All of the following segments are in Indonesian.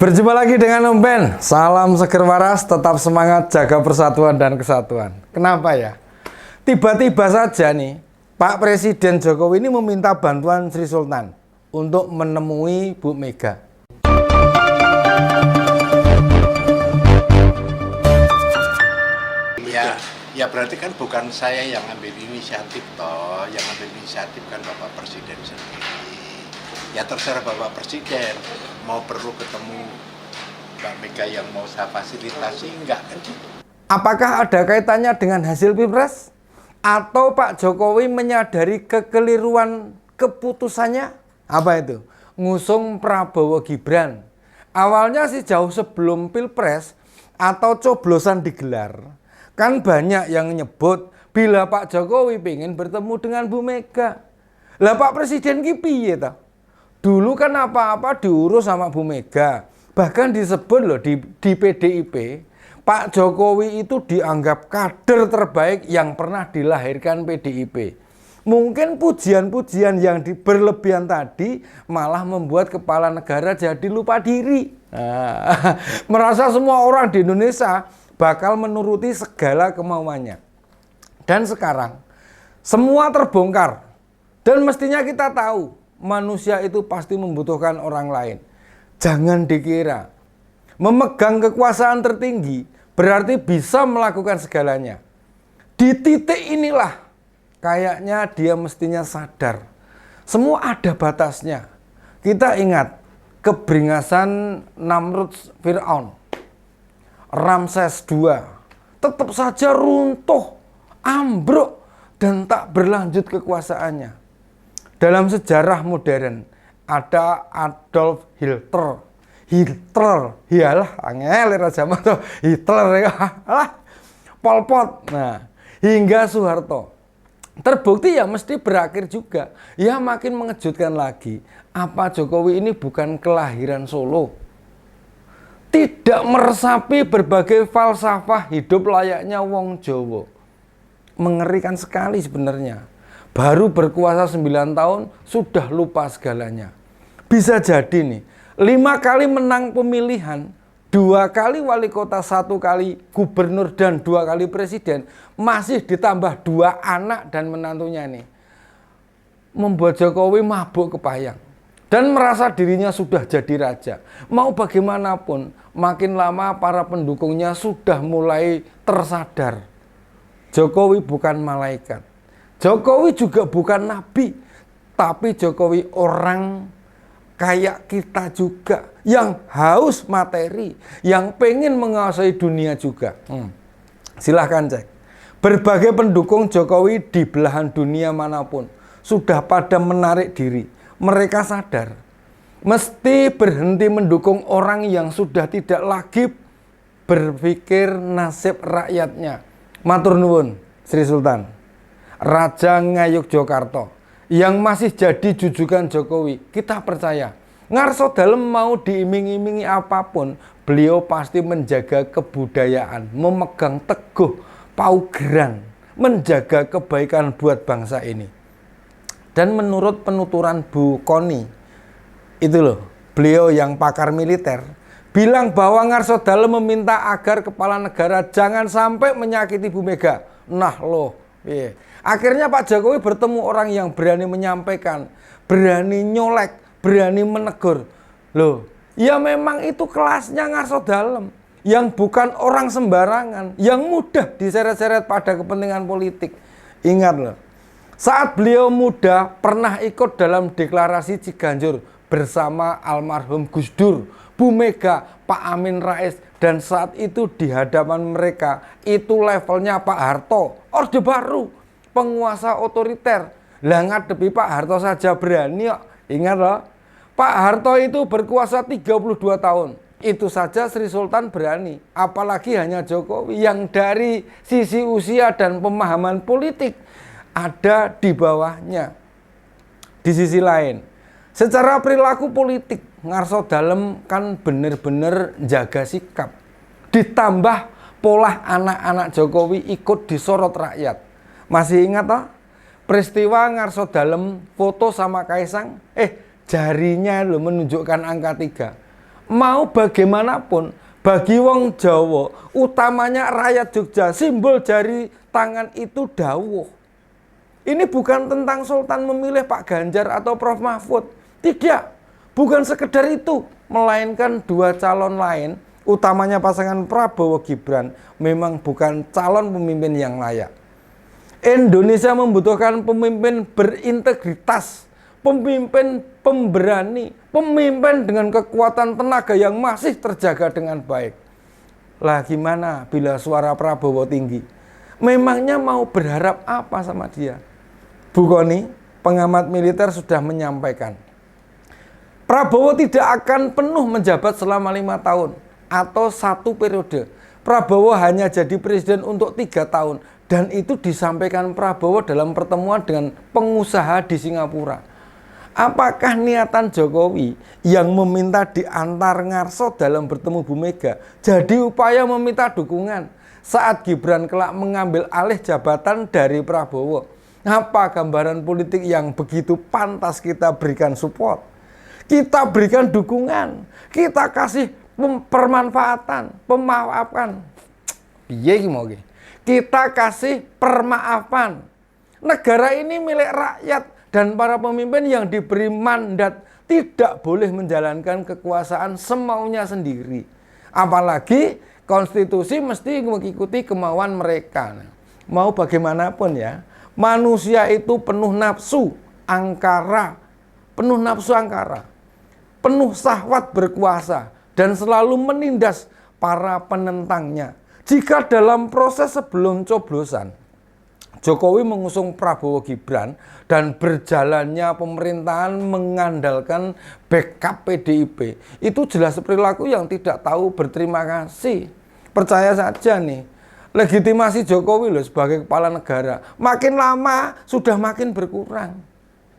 Berjumpa lagi dengan Om Ben. Salam seger waras, tetap semangat, jaga persatuan dan kesatuan. Kenapa ya? Tiba-tiba saja nih, Pak Presiden Jokowi ini meminta bantuan Sri Sultan untuk menemui Bu Mega. Ya berarti kan bukan saya yang ambil inisiatif toh, yang ambil inisiatif kan Bapak Presiden sendiri. Ya terserah Bapak Presiden mau perlu ketemu Mbak Mega yang mau saya fasilitasi enggak kan gitu. Apakah ada kaitannya dengan hasil Pilpres? Atau Pak Jokowi menyadari kekeliruan keputusannya? Apa itu? Ngusung Prabowo Gibran. Awalnya sih jauh sebelum Pilpres atau coblosan digelar, kan banyak yang nyebut bila Pak Jokowi pengen bertemu dengan Bu Mega. Lah Pak Presiden ki piye ta? Dulu kan apa-apa diurus sama Bu Mega. Bahkan disebut loh di PDIP, Pak Jokowi itu dianggap kader terbaik yang pernah dilahirkan PDIP. Mungkin pujian-pujian yang berlebihan tadi malah membuat kepala negara jadi lupa diri. Merasa semua orang di Indonesia bakal menuruti segala kemauannya. Dan sekarang semua terbongkar. Dan mestinya kita tahu manusia itu pasti membutuhkan orang lain. Jangan dikira memegang kekuasaan tertinggi berarti bisa melakukan segalanya. Di titik inilah kayaknya dia mestinya sadar semua ada batasnya. Kita ingat keberingasan Namrud Fir'aun, Ramses II tetap saja runtuh, ambruk, dan tak berlanjut kekuasaannya. Dalam sejarah modern ada Adolf Hitler. Iyalah angel raja mata Hitler ya. Pol Pot. Nah, hingga Soeharto. Terbukti ya mesti berakhir juga. Ya makin mengejutkan lagi. Apa Jokowi ini bukan kelahiran Solo? Tidak meresapi berbagai falsafah hidup layaknya wong Jawa. Mengerikan sekali sebenarnya. Baru berkuasa 9 tahun sudah lupa segalanya. Bisa jadi nih 5 kali menang pemilihan, 2 kali wali kota, 1 kali gubernur dan 2 kali presiden, masih ditambah 2 anak dan menantunya nih, membuat Jokowi mabuk kepayang dan merasa dirinya sudah jadi raja. Mau bagaimanapun, makin lama para pendukungnya sudah mulai tersadar Jokowi bukan malaikat, Jokowi juga bukan nabi, tapi Jokowi orang kayak kita juga yang haus materi, yang pengen menguasai dunia juga. Silahkan cek. Berbagai pendukung Jokowi di belahan dunia manapun sudah pada menarik diri. Mereka sadar mesti berhenti mendukung orang yang sudah tidak lagi berpikir nasib rakyatnya. Matur nuwun Sri Sultan, Raja Ngayogyakarta yang masih jadi jujukan Jokowi, kita percaya ngarso dalem mau diiming-imingi apapun, beliau pasti menjaga kebudayaan, memegang teguh paugeran, menjaga kebaikan buat bangsa ini. Dan menurut penuturan Bu Kony, itu loh, beliau yang pakar militer, bilang bahwa ngarso dalem meminta agar kepala negara jangan sampai menyakiti Bu Mega. Nah loh, akhirnya Pak Jokowi bertemu orang yang berani menyampaikan, berani nyolek, berani menegur. Loh, ya memang itu kelasnya ngarso dalem, yang bukan orang sembarangan, yang mudah diseret-seret pada kepentingan politik. Ingat loh, saat beliau muda pernah ikut dalam deklarasi Ciganjur bersama almarhum Gus Dur, Bu Mega, Pak Amin Rais, dan saat itu di hadapan mereka itu levelnya Pak Harto, Orde Baru, penguasa otoriter. Lah ngadepi Pak Harto saja berani kok. Ingat loh, Pak Harto itu berkuasa 32 tahun. Itu saja Sri Sultan berani, apalagi hanya Jokowi yang dari sisi usia dan pemahaman politik ada di bawahnya. Di sisi lain, secara perilaku politik, ngarso dalem kan bener-bener jaga sikap. Ditambah pola anak-anak Jokowi ikut disorot rakyat. Masih ingat toh? Peristiwa ngarso dalem foto sama Kaisang, jarinya lo menunjukkan angka 3. Mau bagaimanapun, bagi wong Jawa, utamanya rakyat Jogja, simbol jari tangan itu dawuh. Ini bukan tentang Sultan memilih Pak Ganjar atau Prof Mahfud. Tidak, bukan sekedar itu. Melainkan dua calon lain, utamanya pasangan Prabowo Gibran, memang bukan calon pemimpin yang layak. Indonesia membutuhkan pemimpin berintegritas, pemimpin pemberani, pemimpin dengan kekuatan tenaga yang masih terjaga dengan baik. Lah gimana bila suara Prabowo tinggi? Memangnya mau berharap apa sama dia? Bu Kony, pengamat militer sudah menyampaikan, Prabowo tidak akan penuh menjabat selama 5 tahun atau 1 periode. Prabowo hanya jadi presiden untuk 3 tahun. Dan itu disampaikan Prabowo dalam pertemuan dengan pengusaha di Singapura. Apakah niatan Jokowi yang meminta diantar ngarso dalam bertemu Bu Mega jadi upaya meminta dukungan saat Gibran kelak mengambil alih jabatan dari Prabowo? Apa gambaran politik yang begitu pantas kita berikan support? Kita berikan dukungan, kita kasih permanfaatan, pemaafan. Piye iki mau iki? Kita kasih permaafan. Negara ini milik rakyat dan para pemimpin yang diberi mandat tidak boleh menjalankan kekuasaan semaunya sendiri. Apalagi konstitusi mesti mengikuti kemauan mereka. Mau bagaimanapun ya, manusia itu penuh nafsu angkara, penuh syahwat berkuasa dan selalu menindas para penentangnya. Jika dalam proses sebelum coblosan Jokowi mengusung Prabowo Gibran dan berjalannya pemerintahan mengandalkan backup PDIP, itu jelas perilaku yang tidak tahu berterima kasih. Percaya saja nih, legitimasi Jokowi loh sebagai kepala negara makin lama sudah makin berkurang.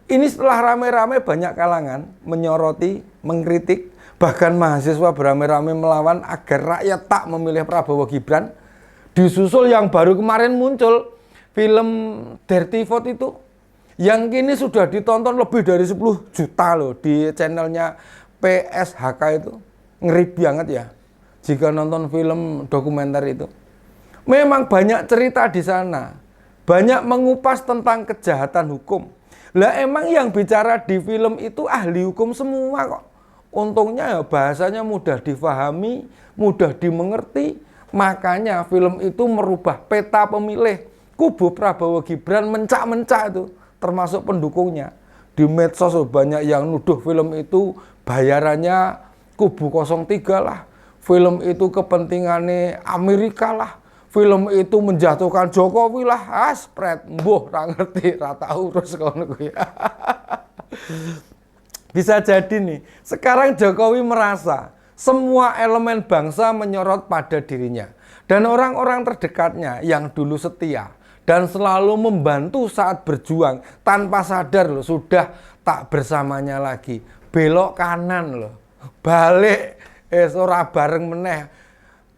Ini setelah rame-rame banyak kalangan menyoroti, mengkritik, bahkan mahasiswa beramai-ramai melawan agar rakyat tak memilih Prabowo Gibran. Disusul yang baru kemarin muncul film Dirty Vote itu, yang kini sudah ditonton lebih dari 10 juta loh di channelnya PSHK itu. Ngeri banget ya jika nonton film dokumenter itu. Memang banyak cerita di sana, banyak mengupas tentang kejahatan hukum. Lah emang yang bicara di film itu ahli hukum semua kok. Untungnya ya bahasanya mudah difahami, mudah dimengerti. Makanya film itu merubah peta pemilih. Kubu Prabowo Gibran mencak-mencak itu, termasuk pendukungnya. Di medsos banyak yang nuduh film itu bayarannya kubu 03 lah. Film itu kepentingannya Amerika lah. Film itu menjatuhkan Jokowi lah, spread, mbuh, ra ngerti, ra tau urus kono kuwi. Bisa jadi nih, sekarang Jokowi merasa semua elemen bangsa menyorot pada dirinya. Dan orang-orang terdekatnya yang dulu setia dan selalu membantu saat berjuang, tanpa sadar loh, sudah tak bersamanya lagi. Belok kanan loh, balik, ora bareng meneh.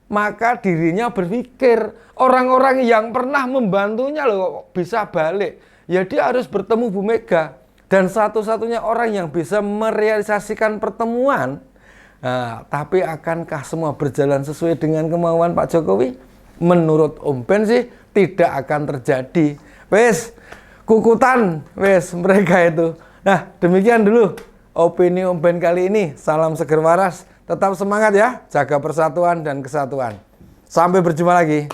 Maka dirinya berpikir, orang-orang yang pernah membantunya loh bisa balik. Ya dia harus bertemu Bu Mega. Dan satu-satunya orang yang bisa merealisasikan pertemuan. Nah, tapi akankah semua berjalan sesuai dengan kemauan Pak Jokowi? Menurut Om Ben sih tidak akan terjadi. Wes, kukutan, wes mereka itu. Nah, demikian dulu opini Om Ben kali ini. Salam seger waras. Tetap semangat ya, jaga persatuan dan kesatuan. Sampai berjumpa lagi.